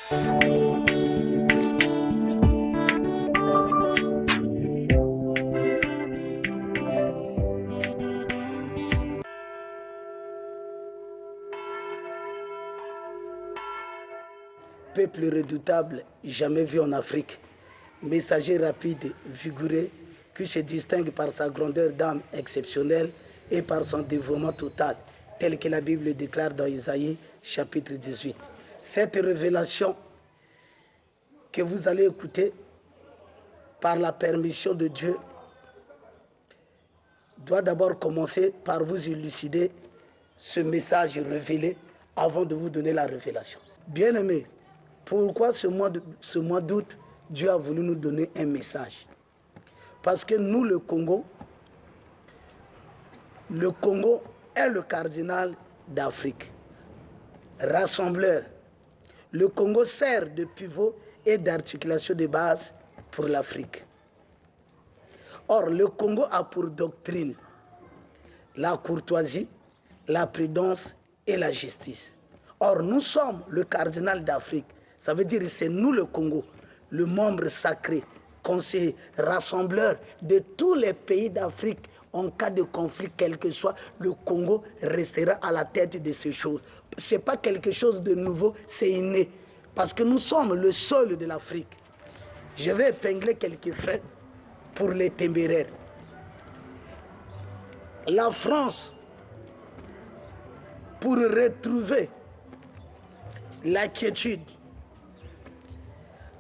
Peuple redoutable, jamais vu en Afrique, messager rapide, vigoureux, qui se distingue par sa grandeur d'âme exceptionnelle et par son dévouement total, tel que la Bible déclare dans Isaïe, chapitre 18. Cette révélation que vous allez écouter par la permission de Dieu doit d'abord commencer par vous élucider ce message révélé avant de vous donner la révélation. Bien-aimés, pourquoi ce mois d'août, Dieu a voulu nous donner un message? Parce que nous, le Congo est le cardinal d'Afrique, rassembleur. Le Congo sert de pivot et d'articulation de base pour l'Afrique. Or, le Congo a pour doctrine la courtoisie, la prudence et la justice. Or, nous sommes le cardinal d'Afrique. Ça veut dire que c'est nous le Congo, le membre sacré, conseiller, rassembleur de tous les pays d'Afrique. En cas de conflit, quel que soit, le Congo restera à la tête de ces choses. Ce n'est pas quelque chose de nouveau, c'est inné. Parce que nous sommes le sol de l'Afrique. Je vais épingler quelques faits pour les téméraires. La France, pour retrouver la quiétude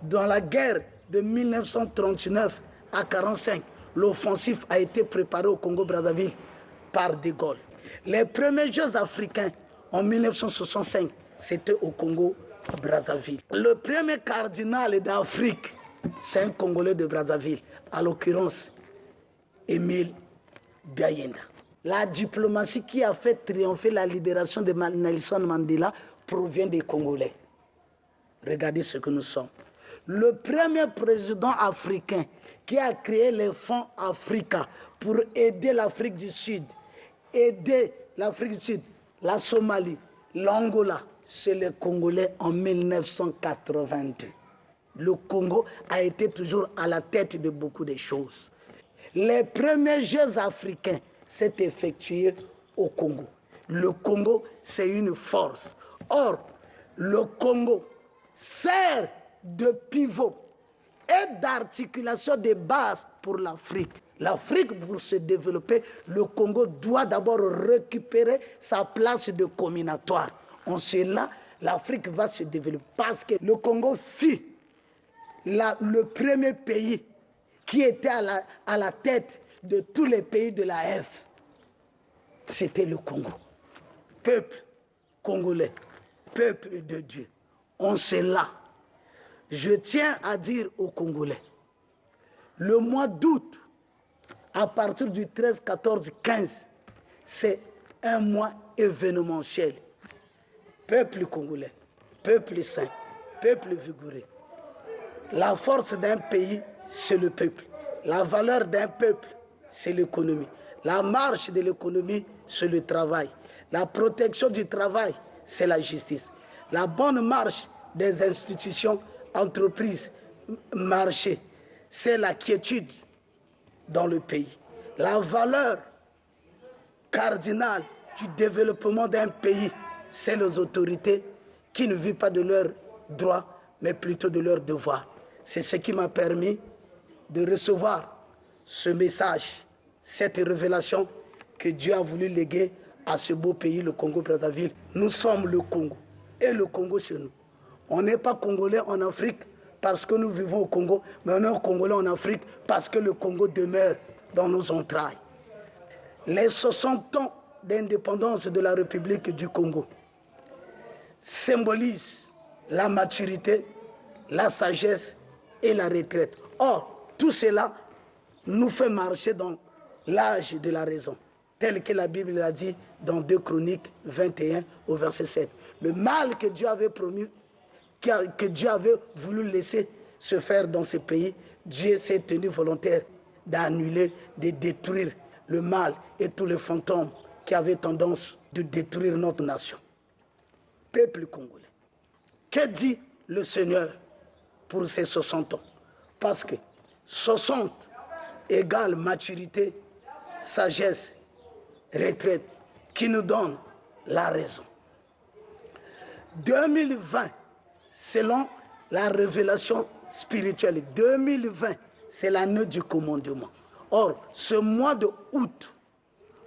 dans la guerre de 1939 à 1945, l'offensive a été préparée au Congo-Brazzaville par De Gaulle. Les premiers Jeux africains en 1965, c'était au Congo-Brazzaville. Le premier cardinal d'Afrique, c'est un Congolais de Brazzaville, à l'occurrence Émile Biayenda. La diplomatie qui a fait triompher la libération de Nelson Mandela provient des Congolais. Regardez ce que nous sommes. Le premier président africain qui a créé les fonds Africa pour aider l'Afrique du Sud, la Somalie, l'Angola, c'est les Congolais en 1982. Le Congo a été toujours à la tête de beaucoup de choses. Les premiers Jeux africains s'est effectué au Congo. Le Congo, c'est une force. Or, le Congo sert de pivot et d'articulation de base pour l'Afrique. L'Afrique, pour se développer, le Congo doit d'abord récupérer sa place de combinatoire. En cela, l'Afrique va se développer parce que le Congo fut le premier pays qui était à la tête de tous les pays de la F. C'était le Congo. Peuple congolais, peuple de Dieu. En cela, je tiens à dire aux Congolais, le mois d'août, à partir du 13, 14, 15, c'est un mois événementiel. Peuple congolais, peuple saint, peuple vigoureux. La force d'un pays, c'est le peuple. La valeur d'un peuple, c'est l'économie. La marche de l'économie, c'est le travail. La protection du travail, c'est la justice. La bonne marche des institutions, entreprises, marchés, c'est la quiétude dans le pays. La valeur cardinale du développement d'un pays, c'est les autorités qui ne vivent pas de leurs droits, mais plutôt de leurs devoirs. C'est ce qui m'a permis de recevoir ce message, cette révélation que Dieu a voulu léguer à ce beau pays, le Congo-Brazzaville. Nous sommes le Congo, et le Congo c'est nous. On n'est pas Congolais en Afrique parce que nous vivons au Congo, mais on est Congolais en Afrique parce que le Congo demeure dans nos entrailles. Les 60 ans d'indépendance de la République du Congo symbolisent la maturité, la sagesse et la retraite. Or, tout cela nous fait marcher dans l'âge de la raison, tel que la Bible l'a dit dans 2 Chroniques 21 au verset 7. Le mal que Dieu avait promis, que Dieu avait voulu laisser se faire dans ce pays, Dieu s'est tenu volontaire d'annuler, de détruire le mal et tous les fantômes qui avaient tendance de détruire notre nation. Peuple congolais, que dit le Seigneur pour ces 60 ans. Parce que 60 égale maturité, sagesse, retraite, qui nous donne la raison. 2020, selon la révélation spirituelle, 2020, c'est l'année du commandement. Or, ce mois de août,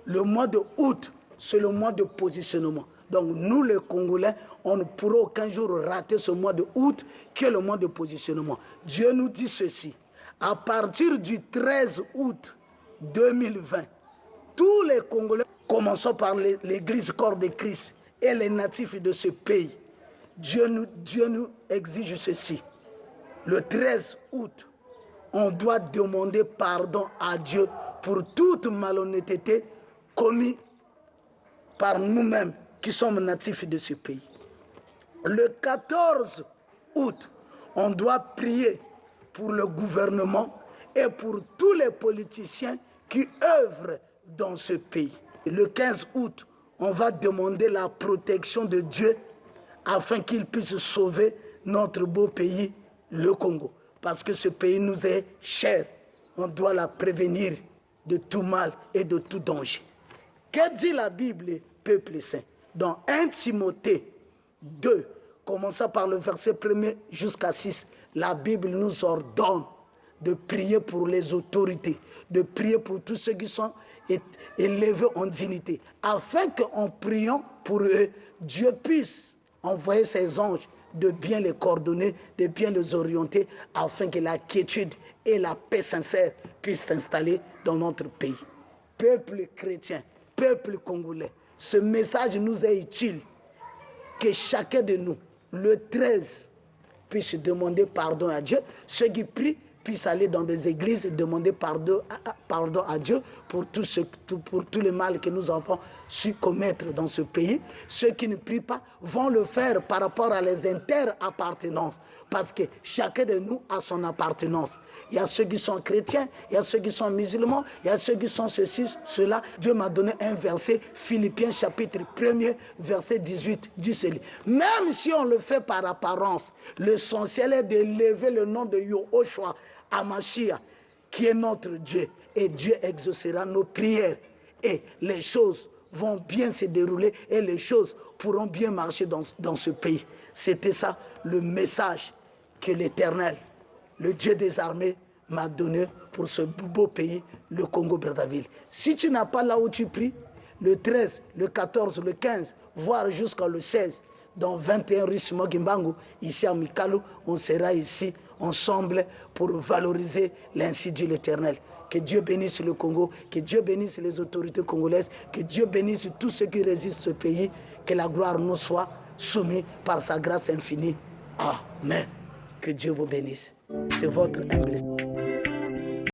le mois de août, c'est le mois de positionnement. Donc, nous, les Congolais, on ne pourra aucun jour rater ce mois de août, qui est le mois de positionnement. Dieu nous dit ceci. À partir du 13 août 2020, tous les Congolais, commençons par l'Église Corps de Christ et les natifs de ce pays, Dieu nous exige ceci. Le 13 août, on doit demander pardon à Dieu pour toute malhonnêteté commise par nous-mêmes qui sommes natifs de ce pays. Le 14 août, on doit prier pour le gouvernement et pour tous les politiciens qui œuvrent dans ce pays. Et le 15 août, on va demander la protection de Dieu afin qu'il puisse sauver notre beau pays, le Congo. Parce que ce pays nous est cher. On doit la prévenir de tout mal et de tout danger. Que dit la Bible, peuple saint? Dans 1 Timothée 2, commençant par le verset 1er jusqu'à 6, la Bible nous ordonne de prier pour les autorités, de prier pour tous ceux qui sont élevés en dignité, afin qu'en priant pour eux, Dieu puisse envoyer ses anges de bien les coordonner, de bien les orienter, afin que la quiétude et la paix sincère puissent s'installer dans notre pays. Peuple chrétien, peuple congolais, ce message nous est utile, que chacun de nous, le 13, puisse demander pardon à Dieu. Ceux qui prient puissent aller dans des églises et demander pardon à Dieu pour tout le mal que nous avons su commettre dans ce pays. Ceux qui ne prient pas vont le faire par rapport à les interappartenances, parce que chacun de nous a son appartenance. Il y a ceux qui sont chrétiens, il y a ceux qui sont musulmans, il y a ceux qui sont ceci, cela. Dieu m'a donné un verset, Philippiens chapitre 1er, verset 18, dit ceci. Même si on le fait par apparence, l'essentiel est d'élever le nom de Yahushua à Mashiach, qui est notre Dieu. Et Dieu exaucera nos prières. Et les choses vont bien se dérouler et les choses pourront bien marcher dans ce pays. C'était ça le message que l'Éternel, le Dieu des armées, m'a donné pour ce beau pays, le Congo-Brazzaville. Si tu n'as pas là où tu pries, le 13, le 14, le 15, voire jusqu'au 16, dans 21 rue Simon Kimbangu, ici à Mikalo, on sera ici ensemble pour valoriser l'ainsi dit l'Éternel. Que Dieu bénisse le Congo, que Dieu bénisse les autorités congolaises, que Dieu bénisse tous ceux qui résistent ce pays, que la gloire nous soit soumise par sa grâce infinie. Amen. Que Dieu vous bénisse. C'est votre humble.